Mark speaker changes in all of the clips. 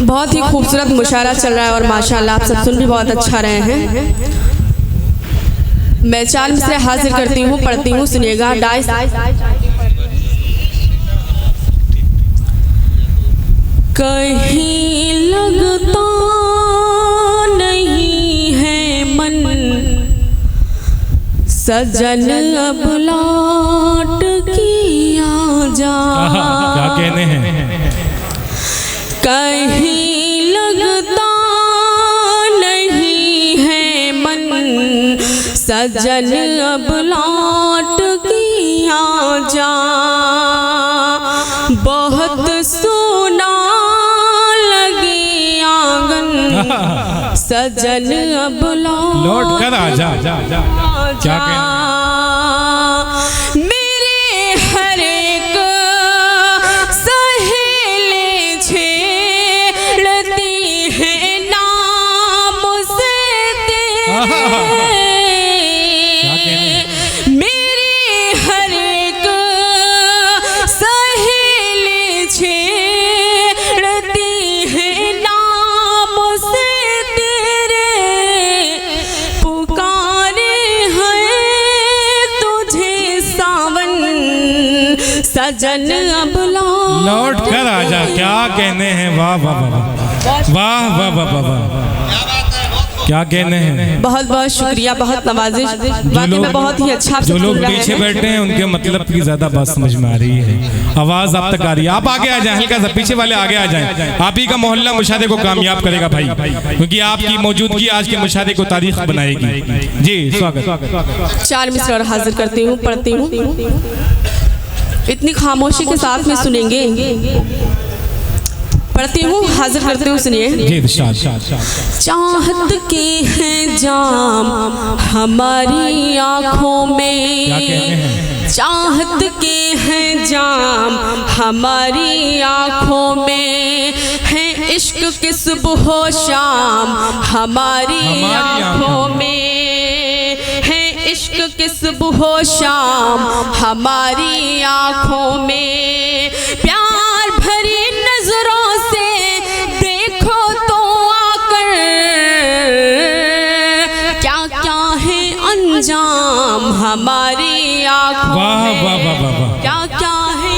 Speaker 1: बहुत ही खूबसूरत मुशायरा चल रहा है और माशाल्लाह आप सब सुन भी बहुत अच्छा रहे हैं। मैं 4 मिसरे हाजिर करती हूँ, पढ़ती हूँ, सुनिएगा। डाइस कहीं लगता नहीं है मन, सजन अब लौट किया जा।
Speaker 2: क्या कहने हैं?
Speaker 1: कहीं लगता नहीं है मन, सजन अब लौट किया जा। बहुत सोना लगे आंगन, सजन अब
Speaker 2: लौट कर आजा। क्या कहने?
Speaker 1: मेरे हर एक सहेले छेड़ती है नाम से तेरे। मेरे हर एक सहेले छेड़ती है नाम से तेरे। पुकारे हैं तुझे सावन, सजन अब
Speaker 2: लौट कर आजा। क्या कहने हैं? वाह वाह वाह वाह वाह वाह वाह, क्या कहने हैं?
Speaker 1: बहुत बहुत शुक्रिया, बहुत नवाजिश। वाकई में बहुत ही अच्छा।
Speaker 2: जो लोग पीछे बैठे हैं उनके मतलब की ज्यादा बात समझ में आ रही है, आवाज आप तक आ रही है। आप आगे आ जाएं, हल्का सा पीछे वाले आगे आ जाएं। आप ही का मोहल्ला मुशादे को कामयाब करेगा भाई, क्योंकि आपकी मौजूदगी आज के मुशादे को तारीख बनाएगी। जी स्वागत।
Speaker 1: 4 मिसरे और हाजिर करती हूँ, पढ़ती हूँ। इतनी खामोशी के साथ में सुनेंगे। पढ़ती हूँ, हाजिर करती हूँ, सुनिए। चाहत के हैं जाम हमारी आँखों में, चाहत के हैं जाम हमारी आँखों में, है इश्क के सुबह शाम हमारी आँखों में, है इश्क के सुबह शाम हमारी आँखों में। प्यार भरी नजरों से देखो तो आकर, क्या क्या है अंजाम हमारी आँखों में। क्या क्या है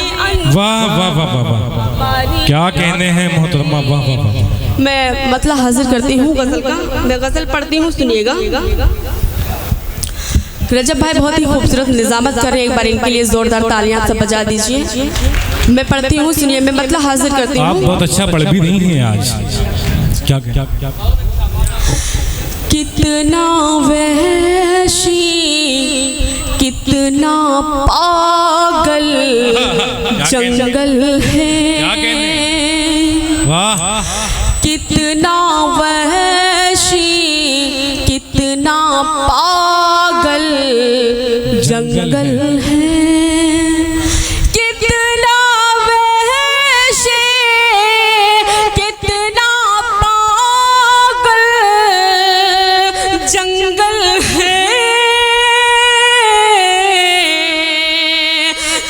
Speaker 2: वाह वाह वाह वाह, क्या कहने हैं मोहतरमा? वाह वाह वाह।
Speaker 1: मैं मतलब हाजिर करती हूँ गजल का। मैं गजल पढ़ती हूँ, सुनिएगा। रजब भाई बहुत ही खूबसूरत निजामत कर रहे हैं, एक बार इनके लिए जोरदार तालियां सब बजा दीजिए। मैं पढ़ती हूँ, सुनिए। मैं मतलब हाजिर करती हूँ।
Speaker 2: आप बहुत अच्छा पढ़ भी रही हैं आज। क्या क्या क्या?
Speaker 1: कितना वहशी, कितना पागल जंगल है।
Speaker 2: वाह।
Speaker 1: कितना वहशी, कितना पागल जंगल है। कितना वहशी, कितना पागल जंगल है।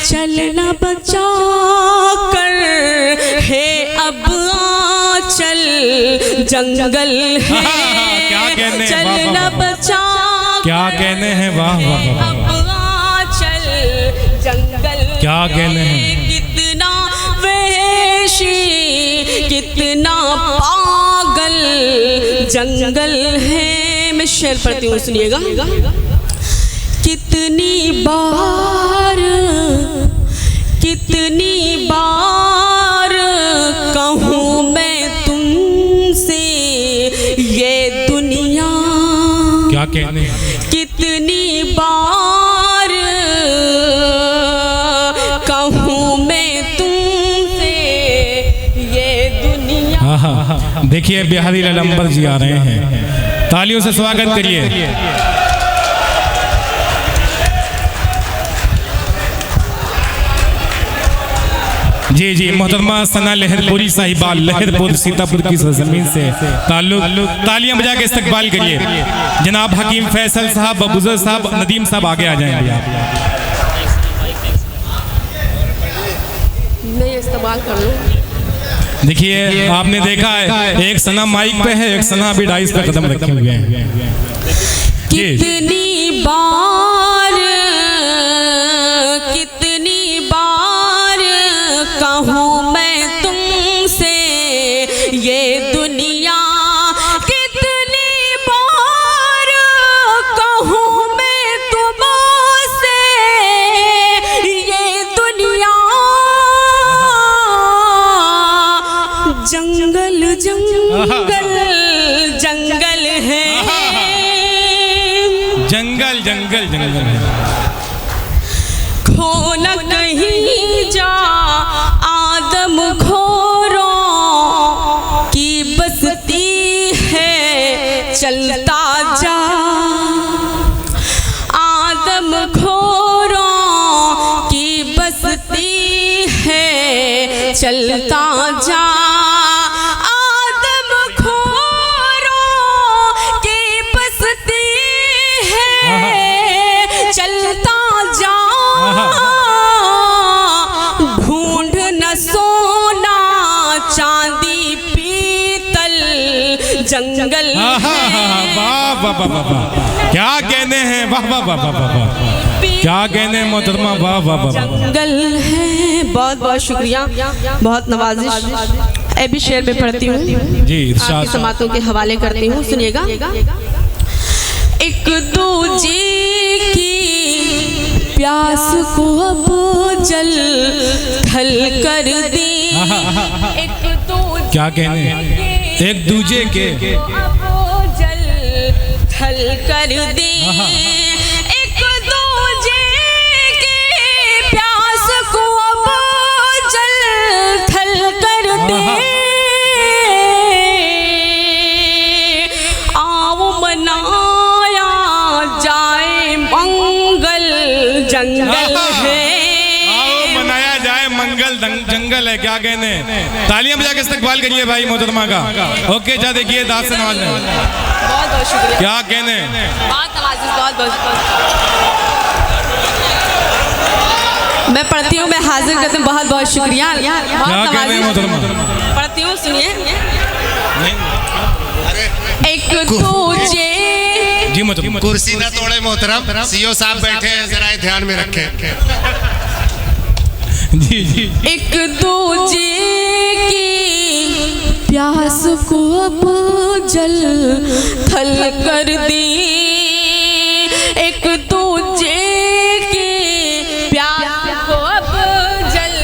Speaker 1: चलना बचा कर है अब आंचल जंगल है। चलना बचा,
Speaker 2: क्या कहने हैं? वाह वाह वाह,
Speaker 1: चल जंगल।
Speaker 2: क्या कहने हैं?
Speaker 1: कितना वहशी, कितना पागल जंगल है। मैं शेर पढ़ती हूँ, सुनिएगा। कितनी बार, कितनी बार कहूँ मैं तुमसे ये दुनिया।
Speaker 2: क्या कहने हैं?
Speaker 1: कितनी बार कहूँ मैं तुमसे ये दुनिया।
Speaker 2: देखिए बिहारी ललंबर जी आ रहे हैं, तालियों से स्वागत करिए। जी जी, मोहतरमा सना लहरपुरी साहिबा, लहरपुर सीतापुर की सरजमीन से ताल्लुक। तालियां बजा के इस्तकबाल करिए। जनाब हकीम फैसल साहब, बुजुर्ग साहब, नदीम साहब आगे आ जाएंगे। आप
Speaker 1: मैं इस्तेमाल कर लूँ।
Speaker 2: देखिए आपने देखा है एक सना माइक पे है, एक सना अभी डाइस पे कदम रखे हुए हैं।
Speaker 1: कितनी बार कहूँ मैं तुमसे ये दुनिया, कितनी बार कहूँ मैं तुमसे ये दुनिया, जंगल जंगल जंगल है,
Speaker 2: जंगल जंगल जंगल है।
Speaker 1: खो न कहीं जा आदम खोरों की बसती है, चलता जा आदम खोरों की बसती है, चलता जा आदम खोरों की बसती है, चलता जा ढूंढ न सोना चांदी पीतल, जंगल
Speaker 2: वाह वाह वाह वाह, क्या कहने हैं, वाह वाह वाह वाह वाह, क्या कहने हैं मोहतरमा, वाह वाह वाह,
Speaker 1: जंगल है। बहुत बहुत शुक्रिया, बहुत नवाजिश। अभी शेर में पढ़ती हूँ
Speaker 2: जी, इरशाद।
Speaker 1: आपकी समातों के हवाले करती हूँ, सुनिएगा। एक दूजे की प्यास को अब जल थल कर दी, एक दूजे,
Speaker 2: क्या कहने हैं, एक दूजे के
Speaker 1: अब जल थल कर दी, एक दूजे की प्यास को अब जल थल कर दी, आओ मनाया जाए मंगल, जंगल है,
Speaker 2: आओ मनाया जाए मंगल, जंगल है, क्या कहने हैं। तालियां बजा के इस्तकबाल करिए भाई मोहतरमा का। ओके जा देखिए दास से नवाज,
Speaker 1: बहुत बहुत शुक्रिया,
Speaker 2: क्या कहने हैं,
Speaker 1: बहुत नवाजिश, बहुत बहुत। मैं पढ़ती हूँ, मैं हाजिर करती हूँ, बहुत बहुत शुक्रिया,
Speaker 2: क्या कहने हैं मोहतरमा,
Speaker 1: पढ़ती हूँ, सुनिए। एक दूजे
Speaker 2: जी मोहतरमा,
Speaker 3: कुर्सी ना तोड़े मोहतरम, सीओ साहब बैठे हैं, जरा ध्यान में रखें।
Speaker 2: जी जी,
Speaker 1: एक दूजे की प्यास को अब जल थल कर दी, एक दूजे की प्यास को अब जल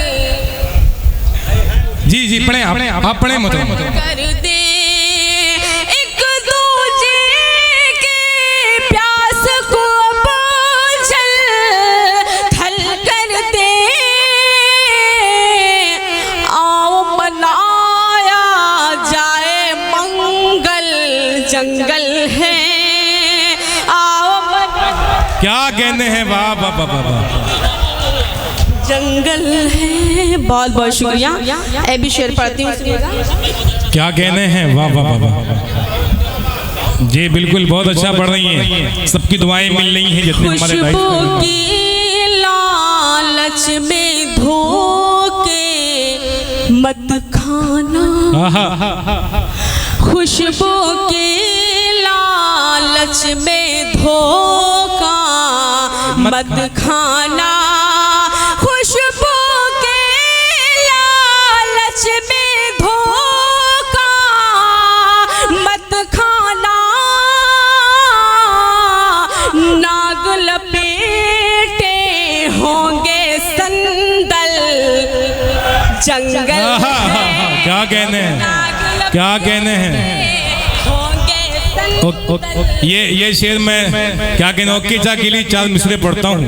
Speaker 2: जी जी, पढ़े आप पढ़े मोहतरमा,
Speaker 1: कर दे, एक दूजे की प्यास को अब जल थल कर दे, आओ मनाया जाए मंगल, जंगल है, आओ
Speaker 2: क्या कहने हैं, वाह वाह वाह वाह,
Speaker 1: जंगल है। बहुत बहुत शुक्रिया। अभी शेर पढ़ती हूँ, सुनिएगा।
Speaker 2: क्या कहने हैं, वाह वाह वाह वाह, जी बिल्कुल बहुत अच्छा पढ़ रही हैं, सबकी दुआएं मिल रही हैं जितने हमारे
Speaker 1: खुशबू की लालच में धोखे मत खाना, खुशबू की लालच में धोखा मत खाना, खुशबू के लालच में धोखा मत खाना, नाग लपेटे होंगे संदल, जंगल है,
Speaker 2: क्या कहने हैं,
Speaker 1: नाग
Speaker 2: क्या कहने हैं, ये शेर में क्या कहने, ओके जा के लिए 4 मिसरे पढ़ता हूँ।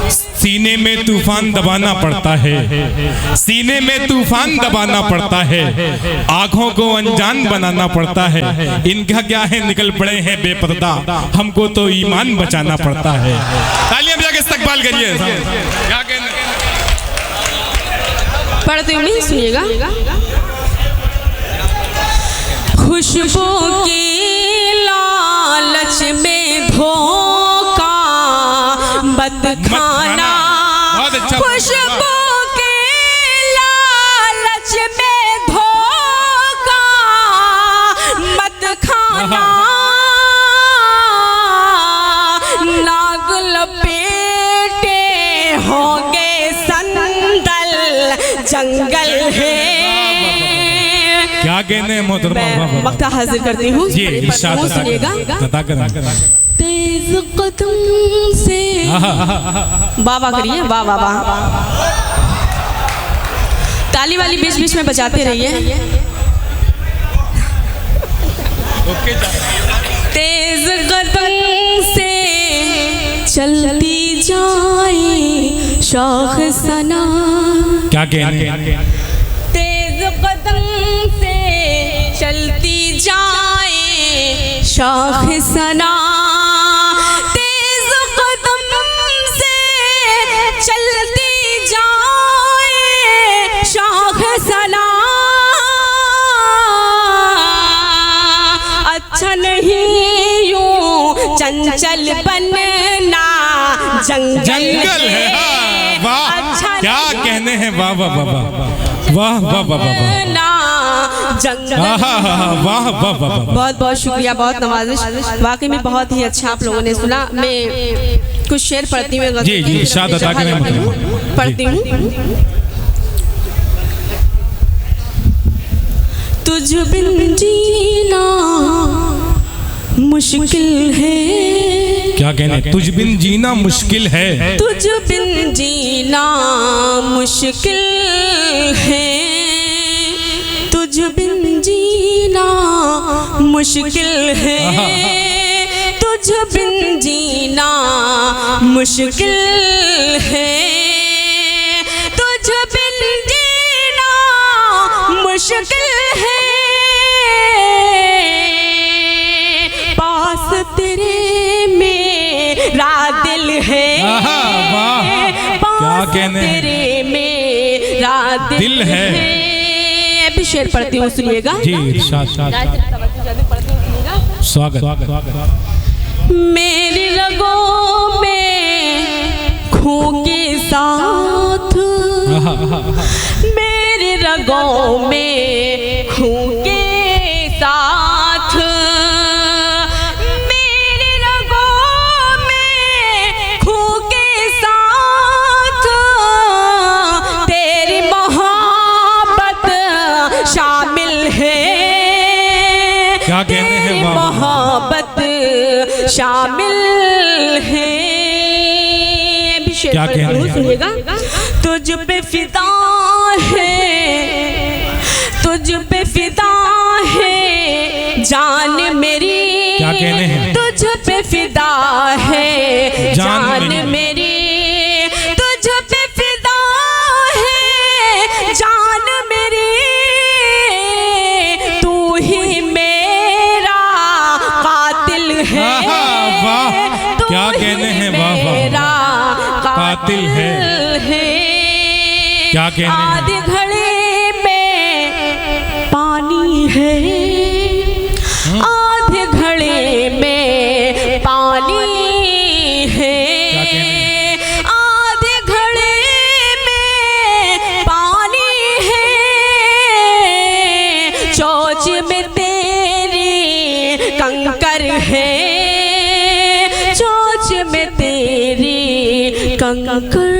Speaker 2: सीने में तूफान दबाना पड़ता है, सीने में तूफान दबाना पड़ता है, आंखों को अनजान बनाना पड़ता है, इनका क्या है निकल पड़े हैं बेपर्दा, हमको तो ईमान बचाना पड़ता है। तालियां बजा के इस्तकबाल करिए। क्या कहने,
Speaker 1: पढ़ते हुए सुनिएगा। खुशबू की लालच में धोखा मत खाना, खुशबू के लालच में धोखा होंगे संदल जंगल है।
Speaker 2: क्या कहने हैं मोहतरमा?
Speaker 1: मैं वक्त हाजिर करती हूँ
Speaker 2: जी इरशाद
Speaker 1: सुनिएगा।
Speaker 2: अता करें।
Speaker 1: तेज कदम से वाह वाह करिए, वाह वाह वाह। ताली वाली बीच बीच में बजाते रहिए। तेज कदम से चलती जाए शौख सना।
Speaker 2: क्या कहने हैं?
Speaker 1: तेज कदम से चलती जाए शौख सना। तेज कदम से चलती जाए शौख सना। अच्छा नहीं यूं चंचल बनना जंगल
Speaker 2: है। वाह क्या कहने हैं? वाह वाह वाह वाह वाह वाह वाह वाह
Speaker 1: जंगल।
Speaker 2: वाह वाह वाह।
Speaker 1: बहुत बहुत शुक्रिया, बहुत नवाजिश। वाकई में बहुत ही अच्छा आप लोगों ने सुना। मैं कुछ शेर पढ़ती हूँ।
Speaker 2: जी जी इरशाद अता करें।
Speaker 1: पढ़ती हूँ। तुझ बिन जीना मुश्किल है।
Speaker 2: क्या कहने? तुझ बिन जीना मुश्किल है।
Speaker 1: तुझ बिन जीना मुश्किल है। तुझ बिन जीना मुश्किल है। तुझ बिन जीना मुश्किल है। तुझ बिन जीना मुश्किल है। पास तेरे मेरा दिल है।
Speaker 2: वाह क्या कहने हैं?
Speaker 1: तेरे मेरा दिल है। अभी शेर पढ़ती हूँ, सुनिएगा।
Speaker 2: जी इरशाद स्वागत।
Speaker 1: मेरी रगों में खून के साथ, मेरी रगों में खून के साथ, मेरी रगों में खून के साथ तेरी मोहब्बत शामिल है।
Speaker 2: क्या कहने हैं?
Speaker 1: मोहब्बत शामिल है।
Speaker 2: क्या कहने हैं?
Speaker 1: सुनिएगा। तुझ पे फिदा है, तुझ पे फिदा है जान मेरी।
Speaker 2: क्या कहने हैं?
Speaker 1: तुझ पे फिदा है जान मेरी। तुझ पे फिदा है जान मेरी। तू ही मेरा कातिल है।
Speaker 2: वाह क्या कहने हैं? वाह वाह कातिल है। क्या कहने हैं?
Speaker 1: आधे घड़े में पानी है। आधे घड़े में पानी है। आधे घड़े में पानी है। चोच में तेरी कंकर है। चोच में तेरी कंकर